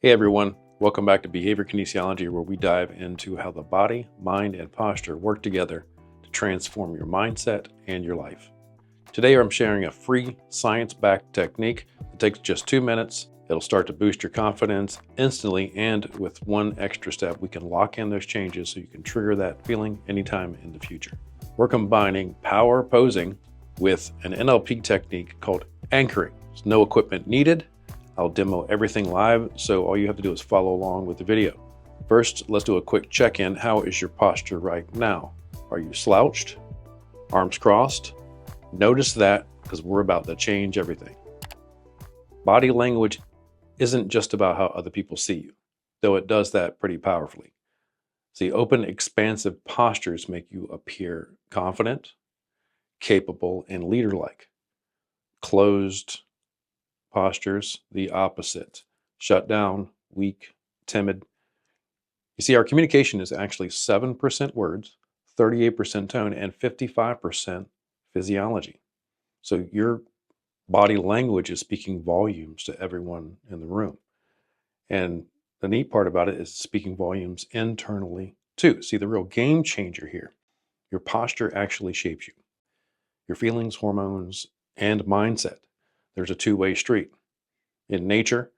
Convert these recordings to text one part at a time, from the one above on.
Hey everyone, welcome back to Behavior Kinesiology, where we dive into how the body, mind, and posture work together to transform your mindset and your life. Today I'm sharing a free science-backed technique that takes just 2 minutes. It'll start to boost your confidence instantly, and with one extra step, we can lock in those changes so you can trigger that feeling anytime in the future. We're combining power posing with an NLP technique called anchoring. There's no equipment needed. I'll demo everything live, so all you have to do is follow along with the video. First, let's do a quick check-in. How is your posture right now? Are you slouched? Arms crossed? Notice that, because we're about to change everything. Body language isn't just about how other people see you, though it does that pretty powerfully. See, open, expansive postures make you appear confident, capable, and leader-like. Closed postures, the opposite. Shut down, weak, timid. You see, our communication is actually 7% words, 38% tone, and 55% physiology. So your body language is speaking volumes to everyone in the room. And the neat part about it is speaking volumes internally too. See, the real game changer here, your posture actually shapes you. Your feelings, hormones, and mindset. There's a two-way street. In nature,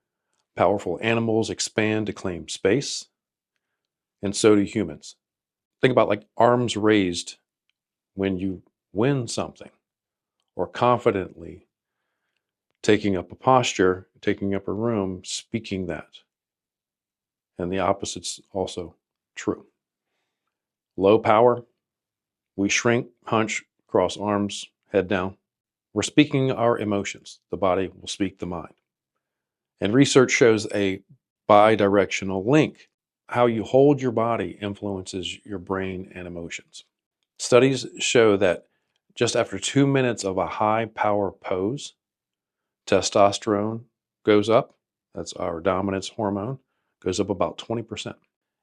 powerful animals expand to claim space, and so do humans. Think about like arms raised when you win something, or confidently taking up a posture, taking up a room, speaking that. And the opposite's also true. Low power, we shrink, hunch, cross arms, head down. We're speaking our emotions. The body will speak the mind. And research shows a bi-directional link. How you hold your body influences your brain and emotions. Studies show that just after 2 minutes of a high power pose, testosterone goes up. That's our dominance hormone, goes up about 20%.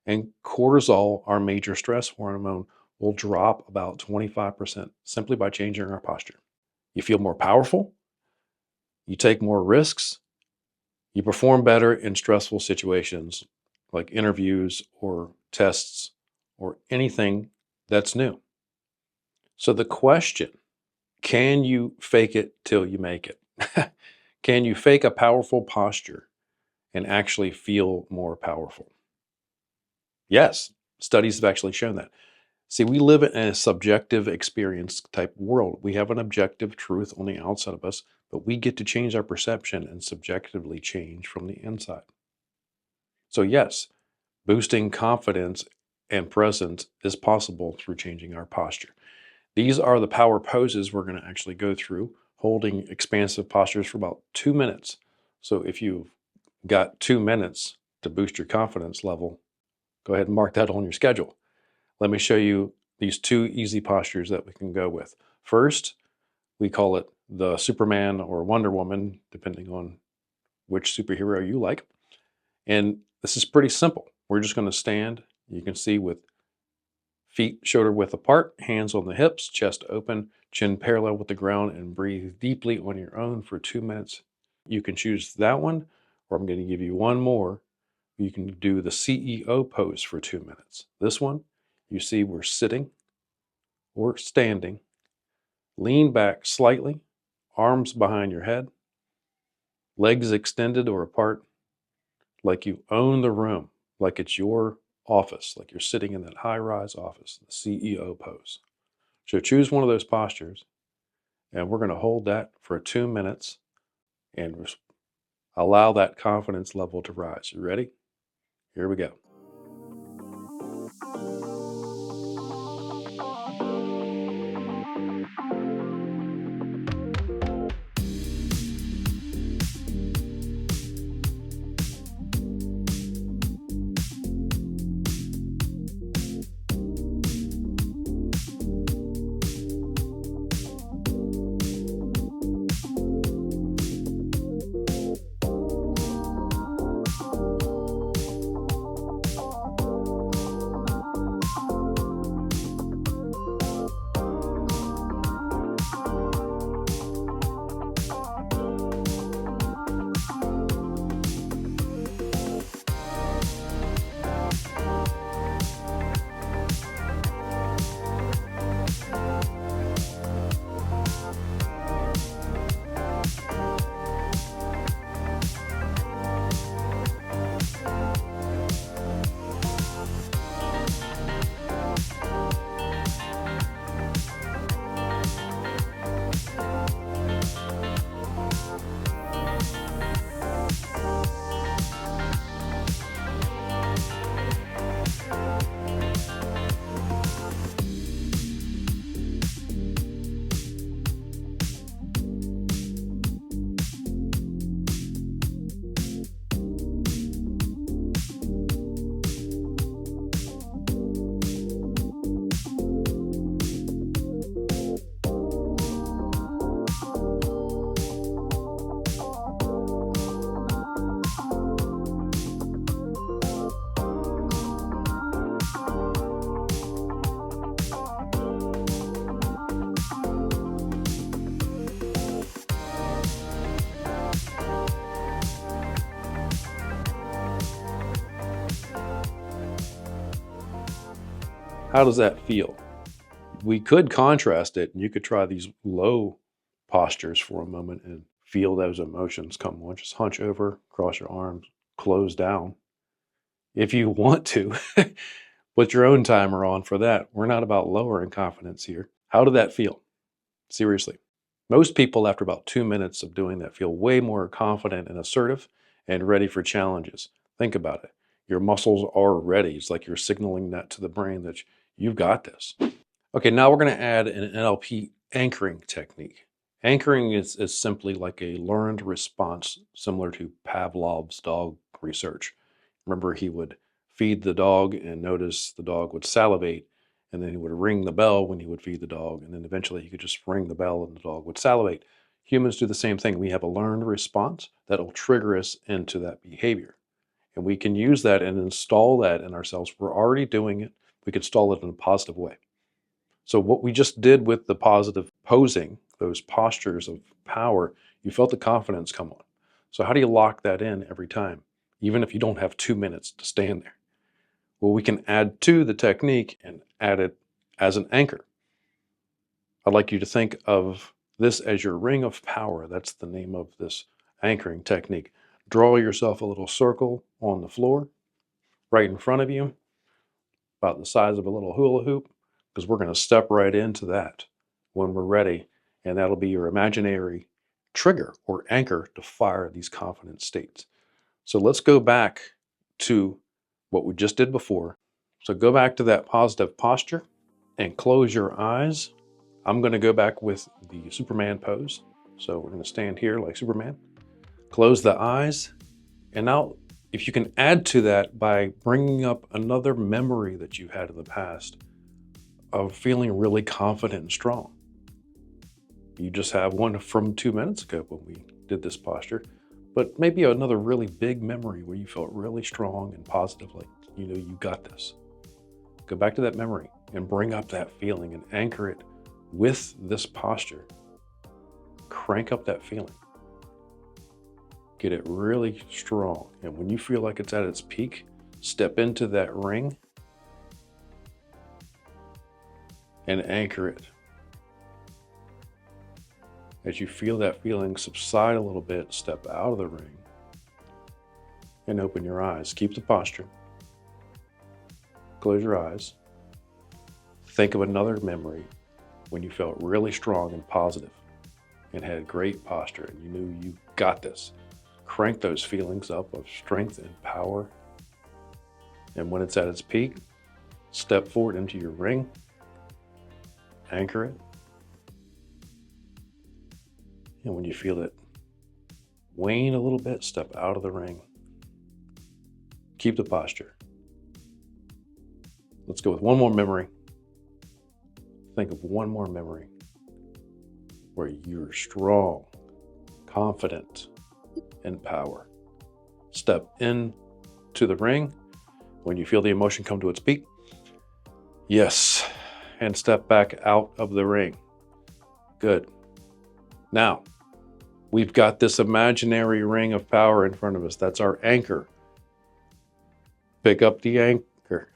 And cortisol, our major stress hormone, will drop about 25% simply by changing our posture. You feel more powerful. You take more risks. You perform better in stressful situations like interviews or tests or anything that's new. So the question, can you fake it till you make it? Can you fake a powerful posture and actually feel more powerful? Yes, studies have actually shown that. See, we live in a subjective experience type world. We have an objective truth on the outside of us, but we get to change our perception and subjectively change from the inside. So yes, boosting confidence and presence is possible through changing our posture. These are the power poses we're going to actually go through, holding expansive postures for about 2 minutes. So if you've got 2 minutes to boost your confidence level, go ahead and mark that on your schedule. Let me show you these 2 easy postures that we can go with. First, we call it the Superman or Wonder Woman, depending on which superhero you like. And this is pretty simple. We're just going to stand, you can see, with feet shoulder width apart, hands on the hips, chest open, chin parallel with the ground, and breathe deeply on your own for 2 minutes. You can choose that one, or I'm going to give you one more. You can do the CEO pose for 2 minutes. This one, you see we're sitting or standing, lean back slightly, arms behind your head, legs extended or apart, like you own the room, like it's your office, like you're sitting in that high-rise office, the CEO pose. So choose one of those postures, and we're going to hold that for 2 minutes and allow that confidence level to rise. You ready? Here we go. How does that feel? We could contrast it, and you could try these low postures for a moment and feel those emotions come on. Just hunch over, cross your arms, close down. If you want to, put your own timer on for that. We're not about lowering confidence here. How did that feel? Seriously. Most people, after about 2 minutes of doing that, feel way more confident and assertive and ready for challenges. Think about it. Your muscles are ready. It's like you're signaling that to the brain that you've got this. Okay, now we're going to add an NLP anchoring technique. Anchoring is simply like a learned response, similar to Pavlov's dog research. Remember, he would feed the dog and notice the dog would salivate, and then he would ring the bell when he would feed the dog, and then eventually he could just ring the bell and the dog would salivate. Humans do the same thing. We have a learned response that'll trigger us into that behavior. And we can use that and install that in ourselves. We're already doing it. We can install it in a positive way. So what we just did with the positive posing, those postures of power, you felt the confidence come on. So how do you lock that in every time, even if you don't have 2 minutes to stand there? Well, we can add to the technique and add it as an anchor. I'd like you to think of this as your ring of power. That's the name of this anchoring technique. Draw yourself a little circle on the floor right in front of you, about the size of a little hula hoop, because we're going to step right into that when we're ready. And that'll be your imaginary trigger or anchor to fire these confident states. So let's go back to what we just did before. So go back to that positive posture and close your eyes. I'm going to go back with the Superman pose. So we're going to stand here like Superman. Close the eyes. And now, if you can add to that by bringing up another memory that you had in the past of feeling really confident and strong. You just have one from 2 minutes ago when we did this posture, but maybe another really big memory where you felt really strong and positive, like, you know, you got this. Go back to that memory and bring up that feeling and anchor it with this posture. Crank up that feeling. Get it really strong. And when you feel like it's at its peak, step into that ring and anchor it. As you feel that feeling subside a little bit, step out of the ring and open your eyes. Keep the posture. Close your eyes. Think of another memory when you felt really strong and positive and had great posture and you knew you got this. Crank those feelings up of strength and power. And when it's at its peak, step forward into your ring, anchor it. And when you feel it wane a little bit, step out of the ring. Keep the posture. Let's go with one more memory. Think of one more memory where you're strong, confident, and power. Step in to the ring when you feel the emotion come to its peak. Yes, and step back out of the ring. Good. Now, we've got this imaginary ring of power in front of us. That's our anchor. Pick up the anchor,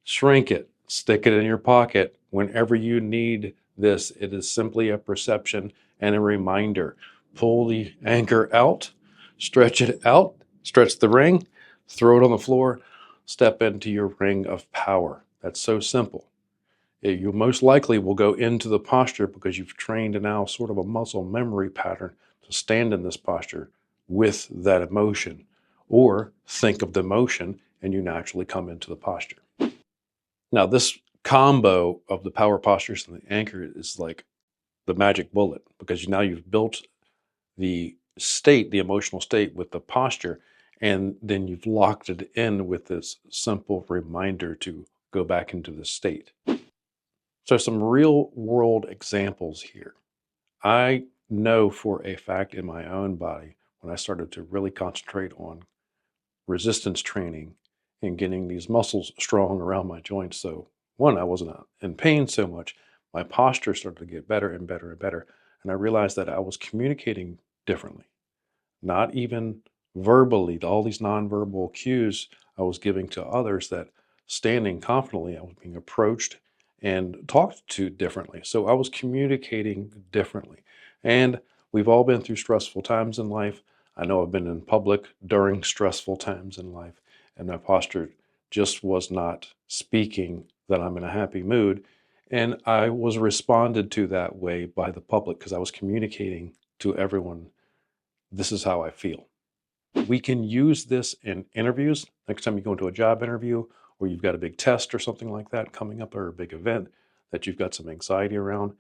shrink it, stick it in your pocket. Whenever you need this, it is simply a perception and a reminder. Pull the anchor out, stretch it out, stretch the ring, throw it on the floor, step into your ring of power. That's so simple. You most likely will go into the posture because you've trained now sort of a muscle memory pattern to stand in this posture with that emotion, or think of the emotion and you naturally come into the posture. Now, this combo of the power postures and the anchor is like the magic bullet, because now you've built the state, the emotional state with the posture, and then you've locked it in with this simple reminder to go back into the state. So some real world examples here. I know for a fact in my own body, when I started to really concentrate on resistance training and getting these muscles strong around my joints. So one, I wasn't in pain so much. My posture started to get better and better and better. And I realized that I was communicating differently, not even verbally, all these nonverbal cues I was giving to others that standing confidently. I was being approached and talked to differently. So I was communicating differently. And we've all been through stressful times in life. I know I've been in public during stressful times in life, and my posture just was not speaking that I'm in a happy mood. And I was responded to that way by the public because I was communicating to everyone, this is how I feel. We can use this in interviews. Next time you go into a job interview or you've got a big test or something like that coming up, or a big event that you've got some anxiety around,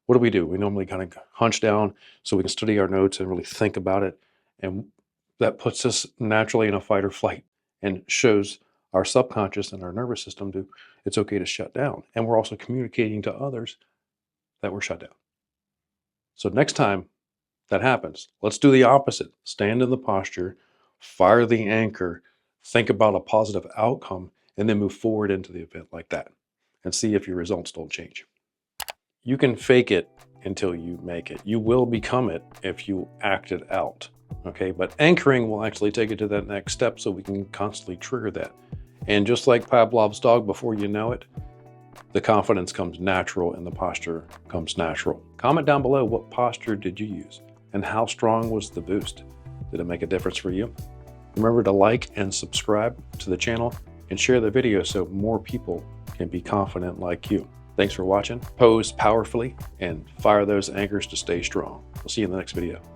what do? We normally kind of hunch down so we can study our notes and really think about it. And that puts us naturally in a fight or flight and shows our subconscious and our nervous system to it's okay to shut down. And we're also communicating to others that we're shut down. So next time that happens, let's do the opposite. Stand in the posture, fire the anchor, think about a positive outcome, and then move forward into the event like that and see if your results don't change. You can fake it until you make it. You will become it if you act it out. Okay, but anchoring will actually take it to that next step so we can constantly trigger that. And just like Pavlov's dog, before you know it, the confidence comes natural and the posture comes natural. Comment down below, what posture did you use and how strong was the boost? Did it make a difference for you? Remember to like and subscribe to the channel and share the video so more people can be confident like you. Thanks for watching. Pose powerfully and fire those anchors to stay strong. We'll see you in the next video.